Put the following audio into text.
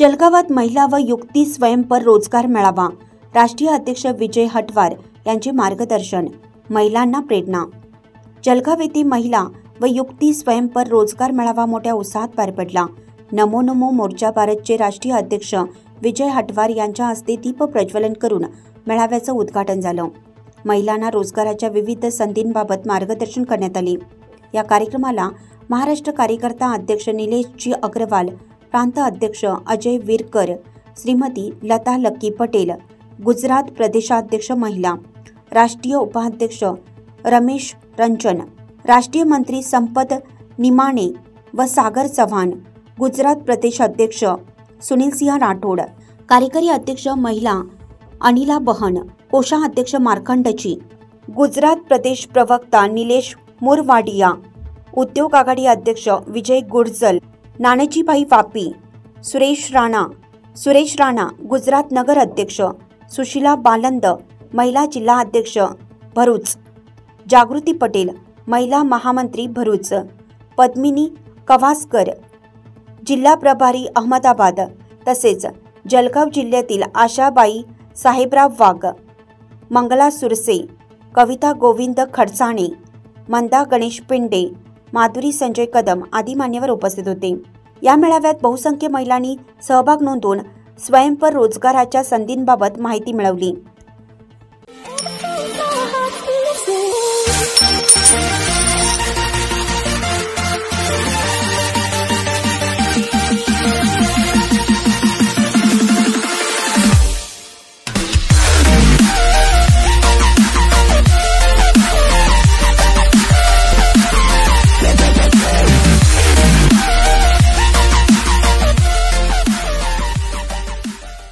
जळगावात महिला व युक्ती स्वयंपर रोजगार मेळावा। राष्ट्रीय अध्यक्ष विजय हटवार यांचे मार्गदर्शन। महिलांना प्रेरणा। जळगाव येथे महिला व युक्ती स्वयंपर रोजगार मेळावा मोठ्या उत्साहात पार पडला। नमो नमो मोर्चा भारतचे राष्ट्रीय अध्यक्ष विजय हटवार यांच्या हस्ते दीप प्रज्वलन करून मेळाव्याचं उद्घाटन झालं। महिलांना रोजगाराच्या विविध संधींबाबत मार्गदर्शन करण्यात आले। या कार्यक्रमाला महाराष्ट्र कार्यकर्ता अध्यक्ष निलेशजी अग्रवाल, प्रांत अध्यक्ष अजय विरकर, श्रीमती लता लक्की पटेल, गुजरात प्रदेशाध्यक्ष महिला, राष्ट्रीय उपाध्यक्ष रमेश रंजन, राष्ट्रीय मंत्री संपत निमाणे व सागर चव्हाण, गुजरात प्रदेशाध्यक्ष सुनील सिंह राठोड, कार्यकारी अध्यक्ष महिला अनिला बहन, कोषाध्यक्ष मार्कंडची, गुजरात प्रदेश प्रवक्ता निलेश मुरवाडिया, उद्योग आघाडी अध्यक्ष विजय गुर्जल, नाणेजीबाई वापी, सुरेश राणा, गुजरात नगर अध्यक्ष सुशीला बालंद, महिला जिल्हा अध्यक्ष भरूच, जागृती पटेल, महिला महामंत्री भरूच, पद्मिनी कवासकर, जिल्हा प्रभारी अहमदाबाद, तसेच जळगाव जिल्ह्यातील आशाबाई साहेबराव वाघ, मंगला सुरसे, कविता गोविंद खडसाणे, मंदा गणेश पिंडे, माधुरी संजय कदम आदी मान्यवर उपस्थित होते। या मेळाव्यात बहुसंख्य महिलांनी सहभाग नोंदवून स्वयंपर रोजगाराच्या संधींबाबत माहिती मिळवली।